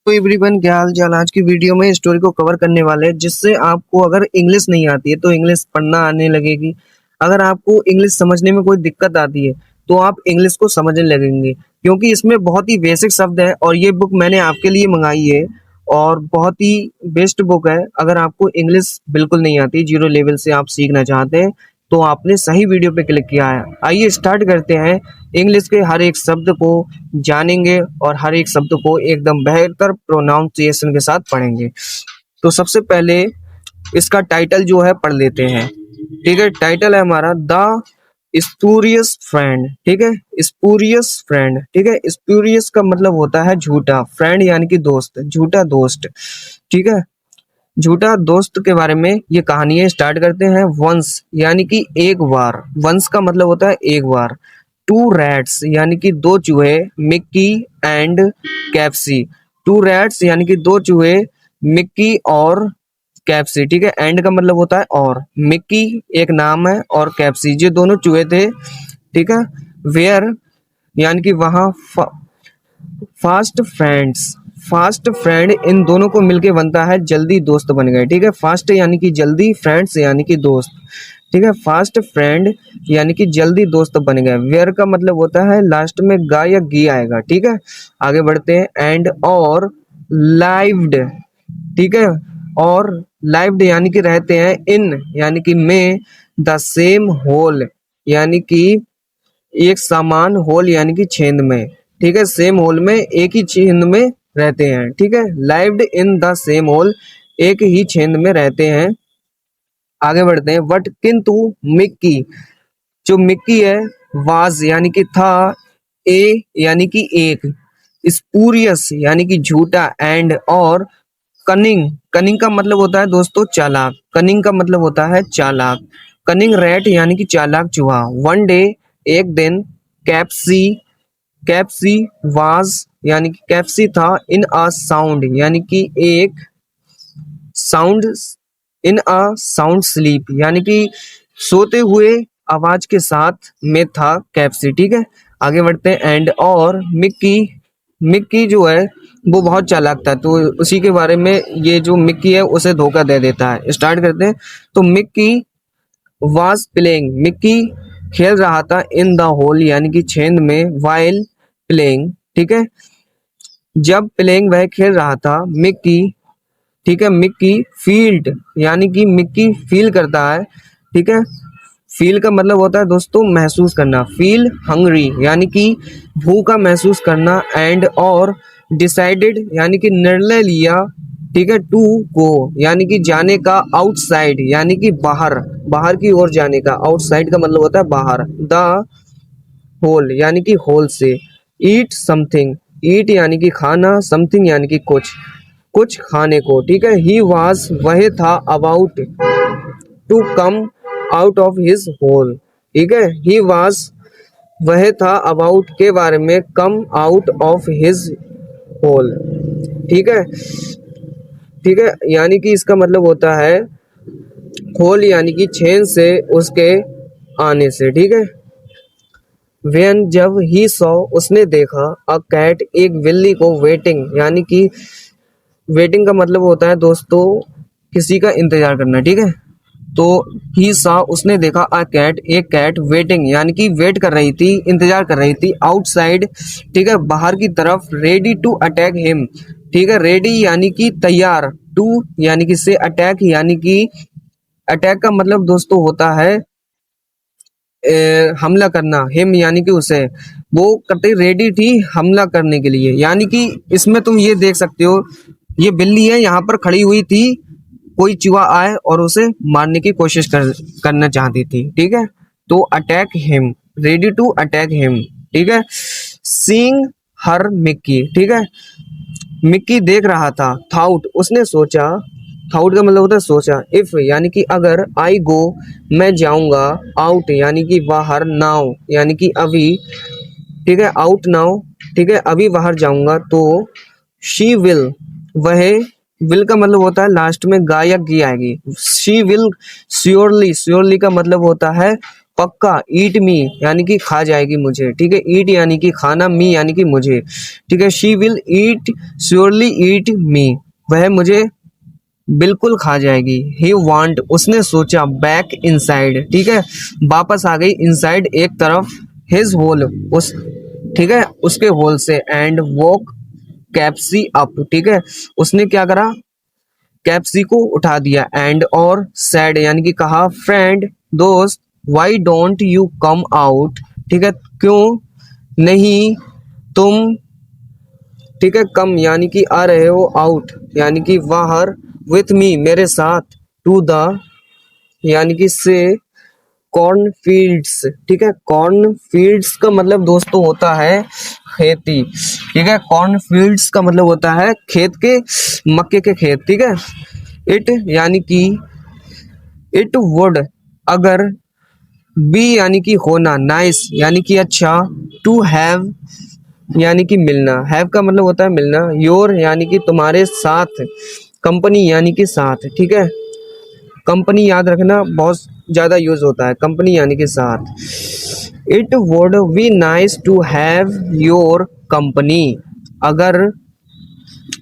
तो एवरीवन, क्या हाल चाल। आज की वीडियो में स्टोरी को कवर करने वाले हैं जिससे आपको अगर इंग्लिश नहीं आती है तो इंग्लिश पढ़ना आने लगेगी। अगर आपको इंग्लिश समझने में कोई दिक्कत आती है तो आप इंग्लिश को समझने लगेंगे, क्योंकि इसमें बहुत ही बेसिक शब्द है। और ये बुक मैंने आपके लिए मंगाई है और बहुत ही बेस्ट बुक है। अगर आपको इंग्लिश बिल्कुल नहीं आती, जीरो लेवल से आप सीखना चाहते हैं, तो आपने सही वीडियो पे क्लिक किया है। आइए स्टार्ट करते हैं। इंग्लिश के हर एक शब्द को जानेंगे और हर एक शब्द को एकदम बेहतर प्रोनाउंसिएशन के साथ पढ़ेंगे। तो सबसे पहले इसका टाइटल जो है पढ़ लेते हैं। ठीक है, टाइटल है हमारा द स्पूरियस फ्रेंड। ठीक है, स्पूरियस फ्रेंड। ठीक है, स्पूरियस का मतलब होता है झूठा, फ्रेंड यानी कि दोस्त, झूठा दोस्त। ठीक है, झूठा दोस्त के बारे में ये कहानी स्टार्ट करते हैं। वंस यानी कि एक बार, वंस का मतलब होता है एक बार। टू रैट्स यानी कि दो चूहे, Mickey and Capsy. Two rats यानी कि दो चूहे, मिक्की और कैप्सी। ठीक है, एंड का मतलब होता है और। मिक्की एक नाम है और कैप्सी ये दोनों चूहे थे। ठीक है, वेयर यानी कि वहां, fast friends, fast friend in दोनों को मिलके बनता है जल्दी दोस्त बन गए। ठीक है, फास्ट यानी कि जल्दी, फ्रेंड्स यानी कि दोस्त। ठीक है, फास्ट फ्रेंड यानी कि जल्दी दोस्त बन गए। वेयर का मतलब होता है लास्ट में गा या गी आएगा। ठीक है, आगे बढ़ते हैं। एंड और लाइव्ड। ठीक है, और लाइव्ड यानी कि रहते हैं। इन यानी कि में, द सेम होल यानी कि एक समान होल यानी कि छेद में। ठीक है, सेम होल में, एक ही छेद में रहते हैं। ठीक है, lived in the same hole, एक ही छेद में रहते हैं। आगे बढ़ते हैं। बट किंतु मिक्की, जो मिक्की है, वाज यानी कि था, ए यानी कि एक, स्पूरियस यानी कि झूठा, एंड और कनिंग। कनिंग का मतलब होता है दोस्तों चालाक। कनिंग का मतलब होता है चालाक। कनिंग रैट यानी कि चालाक चूहा। वन डे एक दिन, कैप्सी, कैप्सी वाज यानी कि कैप्सी था, इन अ साउंड यानी कि एक sound, in a sound sleep यानी कि सोते हुए आवाज के साथ में था कैप्सी। ठीक है, आगे बढ़ते हैं। एंड और मिक्की, मिक्की जो है वो बहुत चालाक था, तो उसी के बारे में ये जो मिक्की है उसे धोखा दे देता है। स्टार्ट करते हैं। तो मिक्की वाज प्लेइंग, मिक्की खेल रहा था, इन द होल यानी कि छेद में, वाइल प्लेइंग। ठीक है, जब प्लेइंग वह खेल रहा था, मिक्की, ठीक है, मिक्की फील्ड यानी कि मिक्की फील करता है। ठीक है, फील का मतलब होता है दोस्तों महसूस करना। फील हंग्री यानी कि भूखा महसूस करना। एंड और डिसाइडेड यानी कि निर्णय लिया। ठीक है, टू गो यानी कि जाने का, आउटसाइड यानी कि बाहर, बाहर की ओर जाने का। आउटसाइड का मतलब होता है बाहर। द होल यानी कि होल से। ईट समथिंग, ईट यानी कि खाना, समथिंग यानी कि कुछ, कुछ खाने को। ठीक है, ही वाज वह था, about to come out of his hole. ठीक है, ही वाज वह था, अबाउट के बारे में, come out of his hole. ठीक है, ठीक है, यानी कि इसका मतलब होता है होल यानी कि छेद से, उसके आने से। ठीक है, वेन जब ही सॉ उसने देखा, अ कैट एक बिल्ली को, वेटिंग यानी कि वेटिंग का मतलब होता है दोस्तों किसी का इंतजार करना। ठीक है, तो ही सॉ उसने देखा, अ कैट एक कैट, वेटिंग यानी कि वेट कर रही थी, इंतजार कर रही थी, आउटसाइड। ठीक है, बाहर की तरफ, रेडी टू अटैक हिम। ठीक है, रेडी यानी कि तैयार, टू यानी कि से, अटैक यानी कि, अटैक का मतलब दोस्तों होता है हमला करना। हिम यानी कि उसे, वो कतई रेडी थी हमला करने के लिए। यानी कि इसमें तुम ये देख सकते हो, ये बिल्ली है यहाँ पर खड़ी हुई थी, कोई चूहा आए और उसे मारने की कोशिश करना चाहती थी। ठीक है, तो attack him, ready to attack him. ठीक है, सीइंग हर मिक्की। ठीक है, मिक्की देख रहा था, थाउट उसने सोचा, थाउट का मतलब होता है सोचा। इफ यानी कि अगर, आई गो मैं जाऊंगा, आउट यानी कि बाहर, नाउ यानी कि अभी। ठीक है, आउट नाउ। ठीक है, अभी बाहर जाऊंगा, तो शी विल, वह, विल का मतलब होता है लास्ट में गा या गी आएगी। शी विल श्योरली, श्योरली का मतलब होता है पक्का, ईट मी यानी कि खा जाएगी मुझे, ठीक है। ईट यानी कि खाना, मी यानी कि मुझे, ठीक है। शी विल ईट, श्योरली ईट मी, वह मुझे बिल्कुल खा जाएगी। ही वांट, उसने सोचा, बैक इनसाइड, ठीक है, वापस आ गई, इनसाइड एक तरफ, हिज होल, उस, ठीक है, उसके होल से, एंड वॉक कैप्सी अप, ठीक है, उसने क्या करा, कैप्सी को उठा दिया, एंड और सैड यानी कि कहा, फ्रेंड, दोस्त, why don't you come out, ठीक है, क्यों नहीं तुम, ठीक है, कम यानी कि आ रहे हो, आउट यानी कि बाहर, विथ मी मेरे साथ, टू द यानी कि से, कॉर्न फील्ड्स, ठीक है। कॉर्न फील्ड्स का मतलब दोस्तों होता है खेती, ठीक है। कॉर्न फील्ड्स का मतलब होता है खेत के, मक्के के खेत, ठीक है। इट यानी कि इट वुड, अगर, बी यानी कि होना, नाइस यानी कि अच्छा, टू हैव यानी कि मिलना, हैव का मतलब होता है मिलना, योर यानी कि तुम्हारे साथ, कंपनी यानी कि साथ, ठीक है। कंपनी याद रखना बहुत ज्यादा यूज होता है, कंपनी यानी कि साथ। It would be nice to have your company, अगर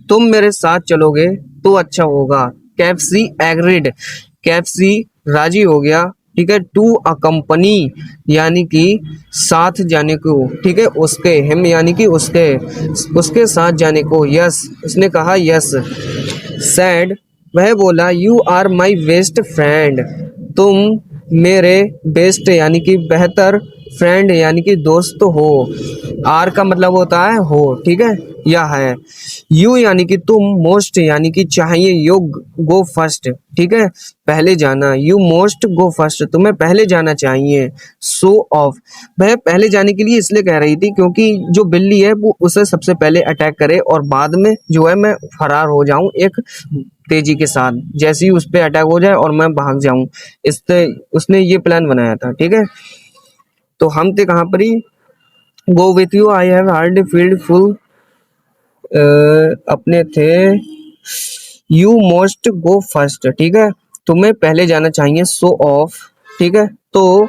तुम मेरे साथ चलोगे तो अच्छा होगा। कैप्सी एग्रीड, कैप्सी राजी हो गया, ठीक है। टू अकम्पनी यानी कि साथ जाने को, ठीक है, उसके, हिम यानी कि उसके साथ जाने को, यस उसने कहा, यस। सैड, वह बोला, you are my best friend, तुम मेरे बेस्ट यानी कि बेहतर, फ्रेंड यानी कि दोस्त हो, आर का मतलब होता है हो, ठीक है, या है। यू यानी कि तुम, मोस्ट यानी कि चाहिए, योग, गो फर्स्ट, ठीक है, पहले जाना, यू मोस्ट गो फर्स्ट, तुम्हें पहले जाना चाहिए। सो ऑफ, वह पहले जाने के लिए इसलिए कह रही थी क्योंकि जो बिल्ली है वो उसे सबसे पहले अटैक करे और बाद में जो है मैं फरार हो जाऊं एक तेजी के साथ, जैसे ही उस पर अटैक हो जाए और मैं भाग जाऊं, इससे उसने ये प्लान बनाया था, ठीक है। तो हम थे कहाँ पर ही, go with you, I have hard field full, अपने थे, यू मोस्ट गो फर्स्ट, ठीक है, तुम्हें पहले जाना चाहिए। सो ऑफ, ठीक है, तो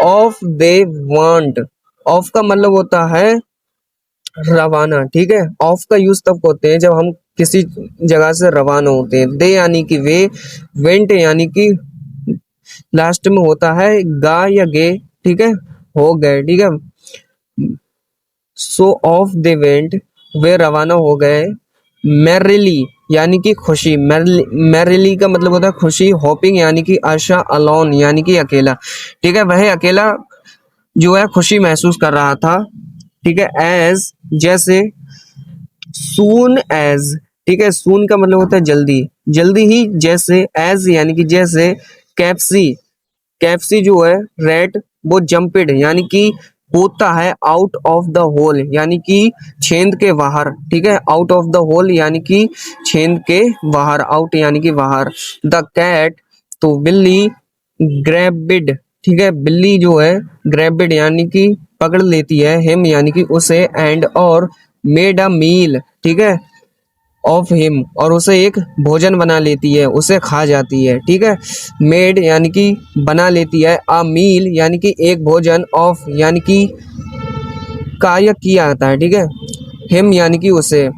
ऑफ दे वांट, ऑफ का मतलब होता है रवाना, ठीक है। ऑफ का यूज तब होते हैं जब हम किसी जगह से रवाना होते हैं। दे यानी कि वे, वेंट यानी कि लास्ट में होता है गा या गे, ठीक है, हो गए, ठीक है। सो ऑफ दे वेंट, वे रवाना हो गए। मैरिली यानी कि खुशी, मैरिली का मतलब होता है खुशी। होपिंग यानी कि आशा। अलोन यानी कि अकेला, ठीक है, वह अकेला जो है खुशी महसूस कर रहा था, ठीक है। एज जैसे, सून एज, ठीक है, सून का मतलब होता है जल्दी, जल्दी ही, जैसे, एज यानी कि जैसे, कैप्सी, कैप्सी जो है रेट, वो जंपिड यानी कि कूदता है, आउट ऑफ द होल यानी कि छेद के बाहर, ठीक है, आउट ऑफ द होल यानी कि छेद के बाहर, आउट यानी कि बाहर। द कैट, तो बिल्ली, ग्रैबिड, ठीक है, बिल्ली जो है ग्रैबिड यानी कि पकड़ लेती है, हिम यानी कि उसे, एंड और, मेड अ मील, ठीक है, ऑफ हिम, और उसे एक भोजन बना लेती है, उसे खा जाती है, ठीक है। मेड यानी कि बना लेती है, अ मील यानी कि एक भोजन, ऑफ यानी कि का या किया आता है, ठीक है। हिम यानी कि उसे,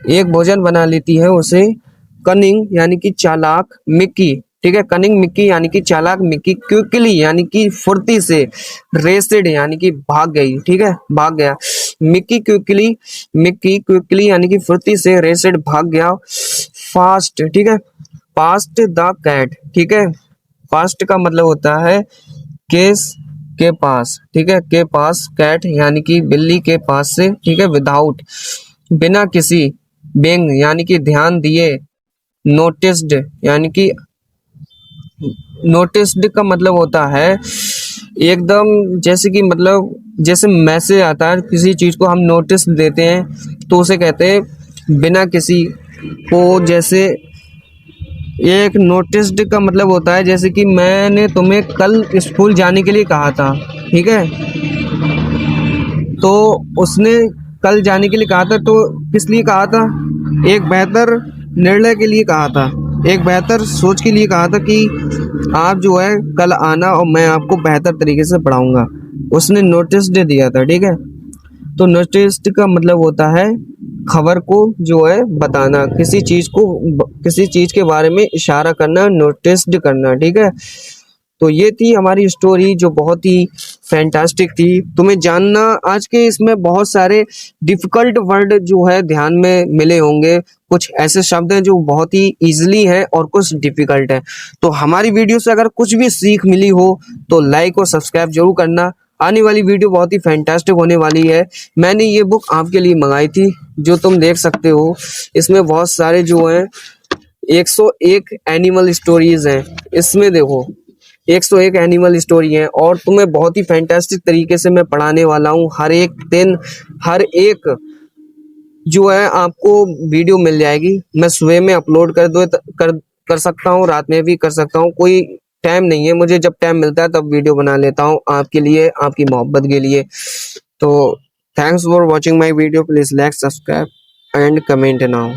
एक भोजन बना लेती है उसे। कनिंग यानी कि चालाक, मिक्की, ठीक है, कनिंग मिक्की यानी कि चालाक मिक्की। क्विकली यानी कि फुर्ती से। रेसिड यानी कि भाग गई, ठीक है, भाग गया। मिक्की क्विकली, मिक्की क्विकली यानी कि फुर्ती से, रेसिड भाग गया। फास्ट, ठीक है, पास्ट द कैट, ठीक है, पास्ट का मतलब होता है केस के पास, ठीक है, के पास, कैट यानी कि बिल्ली के पास से, ठीक है, विदाउट बिना किसी, बेंग यानी कि ध्यान दिए, नोटिस्ड यानी कि, नोटिस्ड का मतलब होता है एकदम, जैसे कि मतलब जैसे मैसेज आता है किसी चीज को हम नोटिस देते हैं तो उसे कहते हैं बिना किसी को, जैसे एक नोटिस्ड का मतलब होता है जैसे कि मैंने तुम्हें कल स्कूल जाने के लिए कहा था, ठीक है, तो उसने कल जाने के लिए कहा था, तो किस लिए कहा था, एक बेहतर निर्णय के लिए कहा था, एक बेहतर सोच के लिए कहा था कि आप जो है कल आना और मैं आपको बेहतर तरीके से पढ़ाऊंगा। उसने नोटिस दे दिया था, ठीक है। तो नोटिस का मतलब होता है खबर को जो है बताना, किसी चीज को, किसी चीज के बारे में इशारा करना, नोटिस करना, ठीक है। तो ये थी हमारी स्टोरी जो बहुत ही फैंटास्टिक थी। तुम्हें जानना, आज के इसमें बहुत सारे डिफिकल्ट वर्ड जो है ध्यान में मिले होंगे। कुछ ऐसे शब्द हैं जो बहुत ही इजीली हैं और कुछ डिफिकल्ट है। तो हमारी वीडियो से अगर कुछ भी सीख मिली हो तो लाइक और सब्सक्राइब जरूर करना। आने वाली वीडियो बहुत ही फैंटास्टिक होने वाली है। मैंने ये बुक आपके लिए मंगाई थी, जो तुम देख सकते हो। इसमें बहुत सारे जो हैं 101 एनिमल स्टोरीज हैं। इसमें देखो 101 एनिमल स्टोरी है और तुम्हें बहुत ही फैंटास्टिक तरीके से मैं पढ़ाने वाला हूँ। हर एक दिन हर एक जो है आपको वीडियो मिल जाएगी। मैं सुबह में अपलोड कर सकता हूँ, रात में भी कर सकता हूँ, कोई टाइम नहीं है। मुझे जब टाइम मिलता है तब वीडियो बना लेता हूँ आपके लिए, आपकी मोहब्बत के लिए। तो thanks for watching my video, please like, subscribe and comment now.